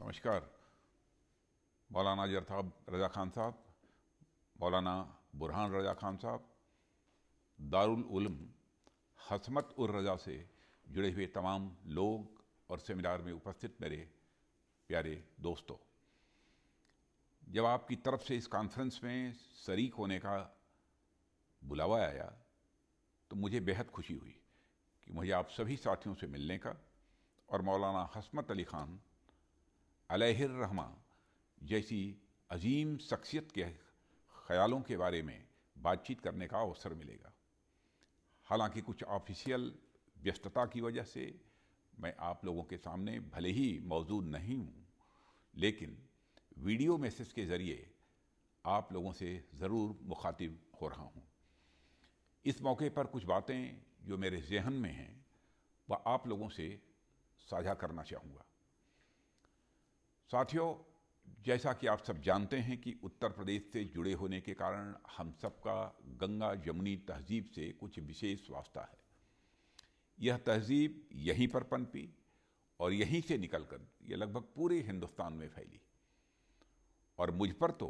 नमस्कार। मौलाना जरताब रज़ा खान साहब, मौलाना बुरहान रज़ा खान साहब, दारुल उलूम हसमत उर रज़ा से जुड़े हुए तमाम लोग और सेमिनार में उपस्थित मेरे प्यारे दोस्तों, जब आपकी तरफ से इस कॉन्फ्रेंस में शरीक होने का बुलावा आया तो मुझे बेहद खुशी हुई कि मुझे आप सभी साथियों से मिलने का और मौलाना हसमत अली ख़ान अलैहिर रहमा जैसी अजीम शख्सियत के ख्यालों के बारे में बातचीत करने का अवसर मिलेगा। हालांकि कुछ ऑफिशियल व्यस्तता की वजह से मैं आप लोगों के सामने भले ही मौजूद नहीं हूँ, लेकिन वीडियो मैसेज के ज़रिए आप लोगों से ज़रूर मुखातिब हो रहा हूँ। इस मौके पर कुछ बातें जो मेरे जहन में हैं वह आप लोगों से साझा करना चाहूँगा। साथियों, जैसा कि आप सब जानते हैं कि उत्तर प्रदेश से जुड़े होने के कारण हम सबका गंगा जमुनी तहजीब से कुछ विशेष वास्ता है। यह तहजीब यहीं पर पनपी और यहीं से निकलकर यह लगभग पूरे हिंदुस्तान में फैली और मुझ पर तो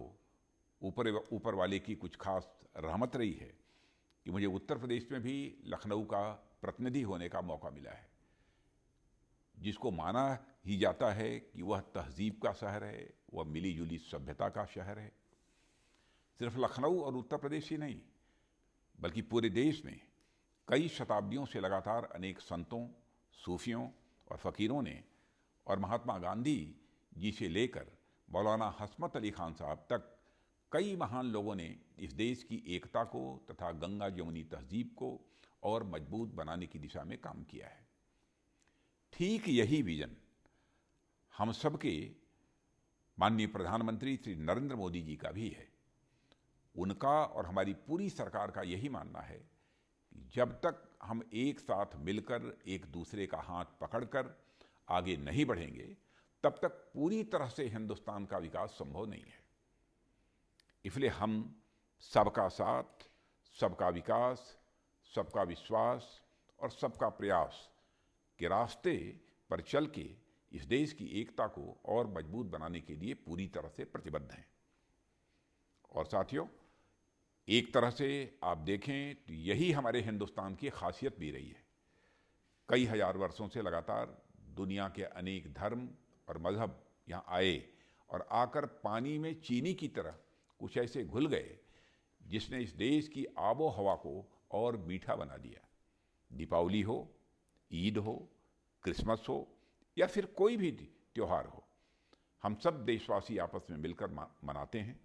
ऊपर वाले की कुछ खास रहमत रही है कि मुझे उत्तर प्रदेश में भी लखनऊ का प्रतिनिधि होने का मौका मिला है, जिसको माना ही जाता है कि वह तहजीब का शहर है, वह मिली जुली सभ्यता का शहर है। सिर्फ लखनऊ और उत्तर प्रदेश ही नहीं, बल्कि पूरे देश में कई शताब्दियों से लगातार अनेक संतों, सूफियों और फ़कीरों ने और महात्मा गांधी जी से लेकर मौलाना हसमत अली ख़ान साहब तक कई महान लोगों ने इस देश की एकता को तथा गंगा जमुनी तहजीब को और मजबूत बनाने की दिशा में काम किया है। ठीक यही विजन हम सबके माननीय प्रधानमंत्री श्री नरेंद्र मोदी जी का भी है। उनका और हमारी पूरी सरकार का यही मानना है कि जब तक हम एक साथ मिलकर एक दूसरे का हाथ पकड़कर आगे नहीं बढ़ेंगे, तब तक पूरी तरह से हिंदुस्तान का विकास संभव नहीं है। इसलिए हम सबका साथ, सबका विकास, सबका विश्वास और सबका प्रयास के रास्ते पर चल के इस देश की एकता को और मजबूत बनाने के लिए पूरी तरह से प्रतिबद्ध हैं। और साथियों, एक तरह से आप देखें तो यही हमारे हिंदुस्तान की खासियत भी रही है। कई हजार वर्षों से लगातार दुनिया के अनेक धर्म और मजहब यहाँ आए और आकर पानी में चीनी की तरह कुछ ऐसे घुल गए जिसने इस देश की आबो हवा को और मीठा बना दिया। दीपावली हो, ईद हो, क्रिसमस हो या फिर कोई भी त्यौहार हो, हम सब देशवासी आपस में मिलकर मनाते हैं,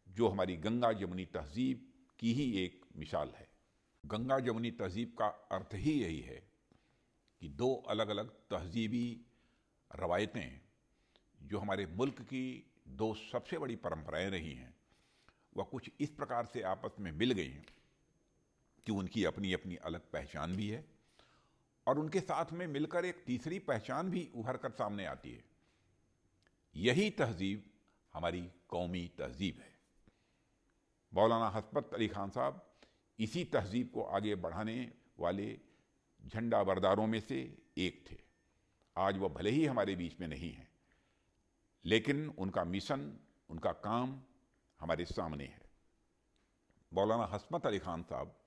जो हमारी गंगा जमुनी तहजीब की ही एक मिसाल है। गंगा जमुनी तहजीब का अर्थ ही यही है कि दो अलग अलग तहजीबी रवायतें जो हमारे मुल्क की दो सबसे बड़ी परंपराएं रही हैं, वह कुछ इस प्रकार से आपस में मिल गई हैं कि उनकी अपनी अपनी अलग पहचान भी है और उनके साथ में मिलकर एक तीसरी पहचान भी उभर कर सामने आती है। यही तहजीब हमारी कौमी तहजीब है। मौलाना हसमत अली ख़ान साहब इसी तहजीब को आगे बढ़ाने वाले झंडा बरदारों में से एक थे। आज वह भले ही हमारे बीच में नहीं है, लेकिन उनका मिशन, उनका काम हमारे सामने है। मौलाना हसमत अली ख़ान साहब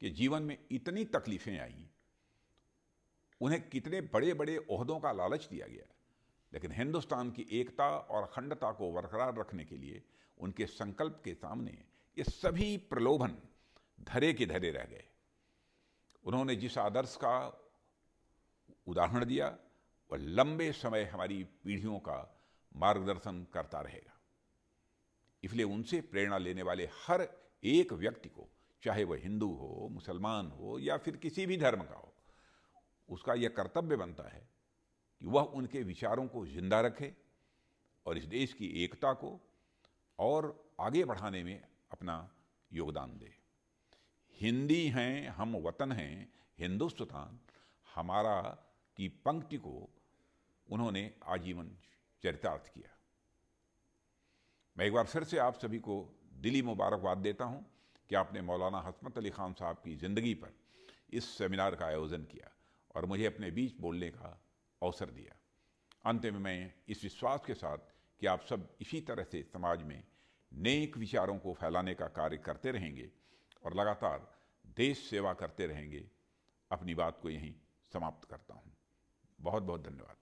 के जीवन में इतनी तकलीफ़ें आई, उन्हें कितने बड़े बड़े ओहदों का लालच दिया गया, लेकिन हिंदुस्तान की एकता और अखंडता को बरकरार रखने के लिए उनके संकल्प के सामने ये सभी प्रलोभन धरे के धरे रह गए। उन्होंने जिस आदर्श का उदाहरण दिया वह लंबे समय हमारी पीढ़ियों का मार्गदर्शन करता रहेगा। इसलिए उनसे प्रेरणा लेने वाले हर एक व्यक्ति को, चाहे वह हिंदू हो, मुसलमान हो या फिर किसी भी धर्म का हो, उसका यह कर्तव्य बनता है कि वह उनके विचारों को जिंदा रखे और इस देश की एकता को और आगे बढ़ाने में अपना योगदान दे। हिंदी हैं हम, वतन हैं हिंदुस्तान हमारा की पंक्ति को उन्होंने आजीवन चरितार्थ किया। मैं एक बार फिर से आप सभी को दिली मुबारकबाद देता हूं कि आपने मौलाना हसमत अली ख़ान साहब की ज़िंदगी पर इस सेमिनार का आयोजन किया और मुझे अपने बीच बोलने का अवसर दिया। अंत में मैं इस विश्वास के साथ कि आप सब इसी तरह से समाज में नेक विचारों को फैलाने का कार्य करते रहेंगे और लगातार देश सेवा करते रहेंगे, अपनी बात को यहीं समाप्त करता हूँ। बहुत बहुत धन्यवाद।